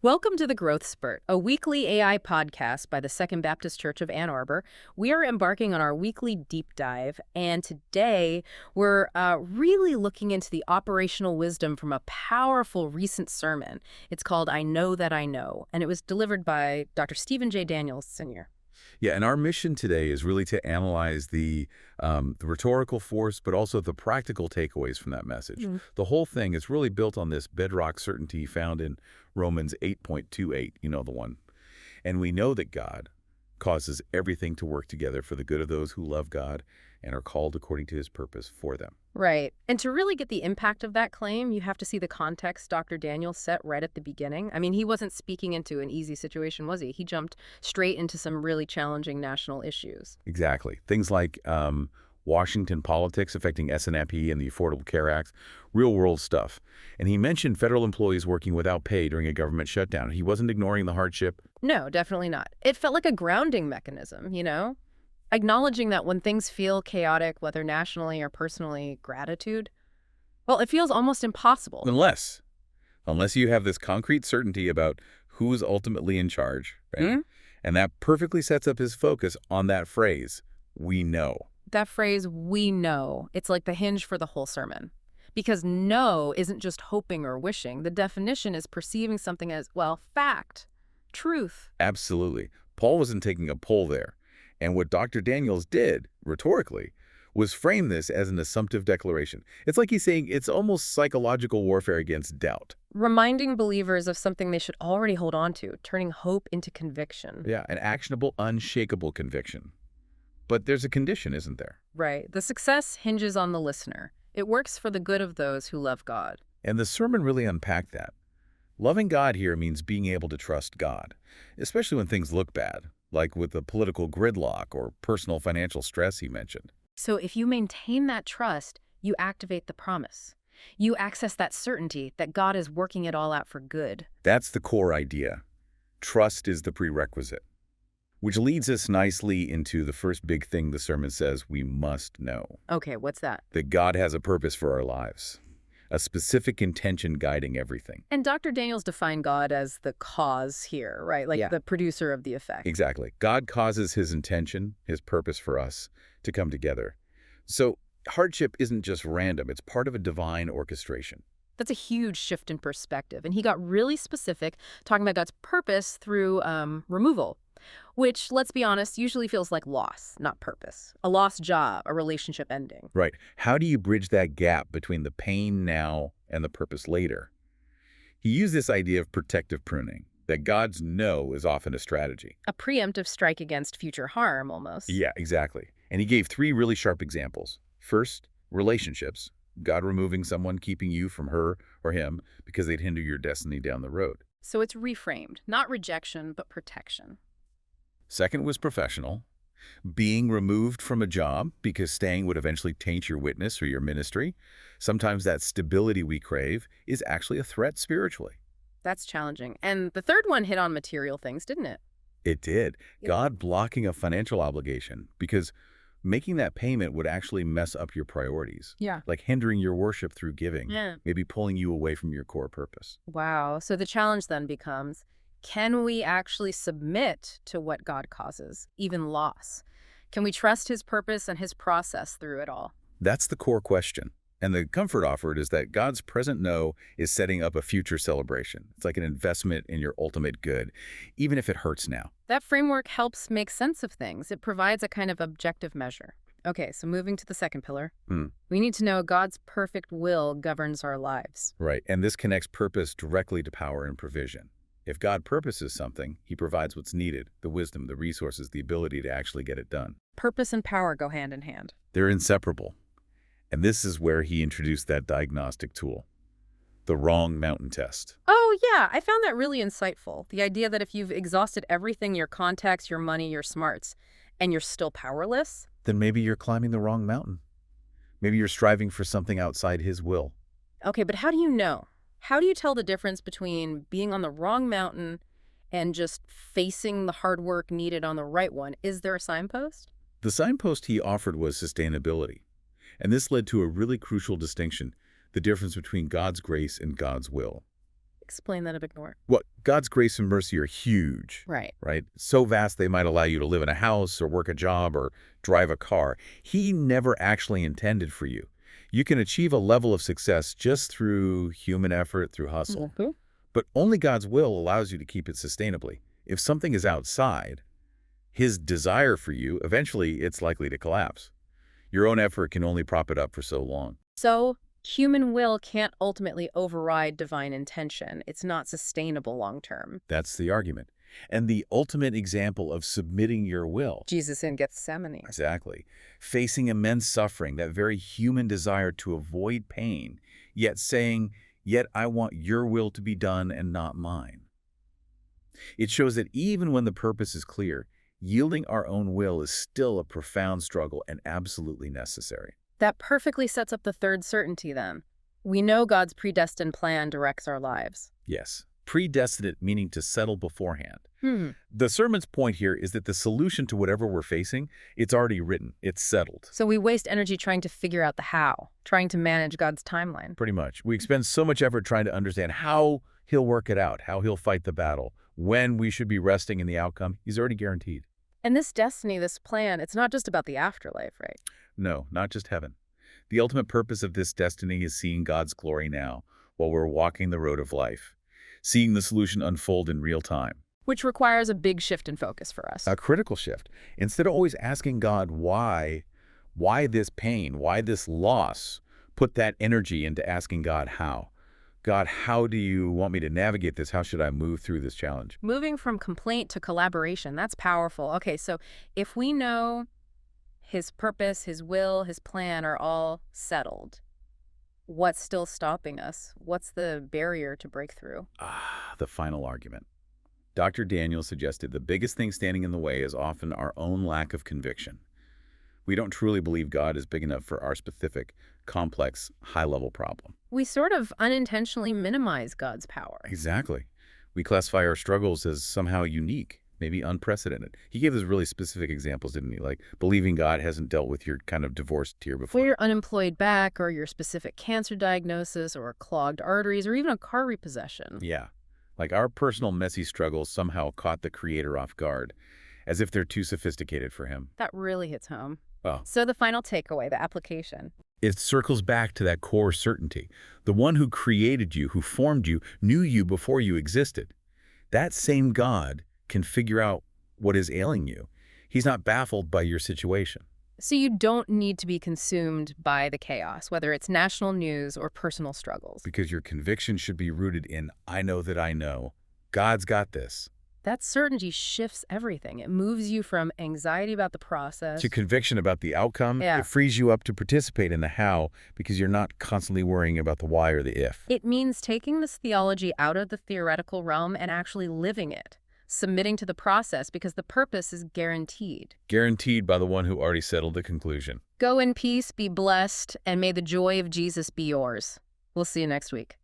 Welcome to the Growth Spurt, a weekly AI podcast by the Second Baptist Church of Ann Arbor. We are embarking on our weekly deep dive, and today we're really looking into the operational wisdom from a powerful recent sermon. It's called I Know That I Know, and it was delivered by Dr. Stephen J. Daniels, Sr. Yeah, and our mission today is really to analyze the rhetorical force, but also the practical takeaways from that message. The whole thing is really built on this bedrock certainty found in Romans 8.28, you know the one. And we know that God causes everything to work together for the good of those who love God and are called according to his purpose for them. Right. And to really get the impact of that claim, you have to see the context Dr. Daniels set right at the beginning. I mean, he wasn't speaking into an easy situation, was he? He jumped straight into some really challenging national issues. Exactly. Things like Washington politics affecting SNAP and the Affordable Care Act, real-world stuff. And he mentioned federal employees working without pay during a government shutdown. He wasn't ignoring the hardship. No, definitely not. It felt like a grounding mechanism, you know? Acknowledging that when things feel chaotic, whether nationally or personally, gratitude, well, it feels almost impossible. Unless you have this concrete certainty about who's ultimately in charge, right? And that perfectly sets up his focus on that phrase, we know. That phrase, we know, it's like the hinge for the whole sermon. Because know isn't just hoping or wishing. The definition is perceiving something as, well, fact, truth. Absolutely. Paul wasn't taking a poll there. And what Dr. Daniels did, rhetorically, was frame this as an assumptive declaration. It's like he's saying it's almost psychological warfare against doubt. Reminding believers of something they should already hold on to, turning hope into conviction. Yeah, an actionable, unshakable conviction. But there's a condition, isn't there? Right. The success hinges on the listener. It works for the good of those who love God. And the sermon really unpacked that. Loving God here means being able to trust God, especially when things look bad, like with the political gridlock or personal financial stress he mentioned. So if you maintain that trust, you activate the promise. You access that certainty that God is working it all out for good. That's the core idea. Trust is the prerequisite. Which leads us nicely into the first big thing the sermon says we must know. Okay, what's that? That God has a purpose for our lives. A specific intention guiding everything. And Dr. Daniels defined God as the cause here, right? Like the producer of the effect. Exactly. God causes his intention, his purpose for us to come together. So hardship isn't just random. It's part of a divine orchestration. That's a huge shift in perspective. And he got really specific, talking about God's purpose through removal, which, let's be honest, usually feels like loss, not purpose. A lost job, a relationship ending. Right. How do you bridge that gap between the pain now and the purpose later? He used this idea of protective pruning, that God's no is often a strategy. A preemptive strike against future harm, almost. Yeah, exactly. And he gave three really sharp examples. First, relationships. God removing someone, keeping you from her or him because they'd hinder your destiny down the road. So it's reframed, not rejection, but protection. Second was professional. Being removed from a job because staying would eventually taint your witness or your ministry. Sometimes that stability we crave is actually a threat spiritually. That's challenging. And the third one hit on material things, didn't it? It did. God blocking a financial obligation because making that payment would actually mess up your priorities. Yeah. Like hindering your worship through giving. Yeah. Maybe pulling you away from your core purpose. Wow. So the challenge then becomes, can we actually submit to what God causes, even loss? Can we trust his purpose and his process through it all? That's the core question. And the comfort offered is that God's present no is setting up a future celebration. It's like an investment in your ultimate good, even if it hurts now. That framework helps make sense of things. It provides a kind of objective measure. Okay, so moving to the second pillar, we need to know God's perfect will governs our lives. Right, and this connects purpose directly to power and provision. If God purposes something, he provides what's needed, the wisdom, the resources, the ability to actually get it done. Purpose and power go hand in hand. They're inseparable. And this is where he introduced that diagnostic tool, the wrong mountain test. Oh, yeah, I found that really insightful. The idea that if you've exhausted everything, your contacts, your money, your smarts, and you're still powerless, then maybe you're climbing the wrong mountain. Maybe you're striving for something outside his will. Okay, but how do you know? How do you tell the difference between being on the wrong mountain and just facing the hard work needed on the right one? Is there a signpost? The signpost he offered was sustainability. And this led to a really crucial distinction, the difference between God's grace and God's will. Explain that a bit more. Well, God's grace and mercy are huge, Right. right? So vast they might allow you to live in a house or work a job or drive a car. He never actually intended for you. You can achieve a level of success just through human effort, through hustle. Mhm. But only God's will allows you to keep it sustainably. If something is outside His desire for you, eventually it's likely to collapse. Your own effort can only prop it up for so long. So, human will can't ultimately override divine intention. It's not sustainable long term. That's the argument. And the ultimate example of submitting your will. Jesus in Gethsemane. Exactly. Facing immense suffering, that very human desire to avoid pain, yet saying, "Yet I want your will to be done and not mine." It shows that even when the purpose is clear, yielding our own will is still a profound struggle and absolutely necessary. That perfectly sets up the third certainty then. We know God's predestined plan directs our lives. Yes. Predestinate meaning to settle beforehand. Hmm. The sermon's point here is that the solution to whatever we're facing, it's already written. It's settled. So we waste energy trying to figure out the how, trying to manage God's timeline. Pretty much. We expend so much effort trying to understand how He'll work it out, how He'll fight the battle, when we should be resting in the outcome. He's already guaranteed. And this destiny, this plan, it's not just about the afterlife, right? No, not just heaven. The ultimate purpose of this destiny is seeing God's glory now while we're walking the road of life, seeing the solution unfold in real time. Which requires a big shift in focus for us. A critical shift. Instead of always asking God why this pain, why this loss, put that energy into asking God how. God, how do you want me to navigate this? How should I move through this challenge? Moving from complaint to collaboration, that's powerful. Okay, so if we know His purpose, His will, His plan are all settled, what's still stopping us? What's the barrier to breakthrough? The final argument. Dr. Daniel suggested the biggest thing standing in the way is often our own lack of conviction. We don't truly believe God is big enough for our specific, complex, high-level problem. We sort of unintentionally minimize God's power. Exactly. We classify our struggles as somehow unique, maybe unprecedented. He gave us really specific examples, didn't he? Like believing God hasn't dealt with your kind of divorce tier before. For your unemployed back or your specific cancer diagnosis or clogged arteries or even a car repossession. Yeah. Like our personal messy struggles somehow caught the Creator off guard, as if they're too sophisticated for Him. That really hits home. Well, So the final takeaway, the application. it circles back to that core certainty. The one who created you, who formed you, knew you before you existed. That same God can figure out what is ailing you. He's not baffled by your situation. So you don't need to be consumed by the chaos, whether it's national news or personal struggles. Because your conviction should be rooted in, I know that I know. God's got this. That certainty shifts everything. It moves you from anxiety about the process. To conviction about the outcome, Yeah. it frees you up to participate in the how because you're not constantly worrying about the why or the if. It means taking this theology out of the theoretical realm and actually living it, submitting to the process because the purpose is guaranteed. Guaranteed by the one who already settled the conclusion. Go in peace, be blessed, and may the joy of Jesus be yours. We'll see you next week.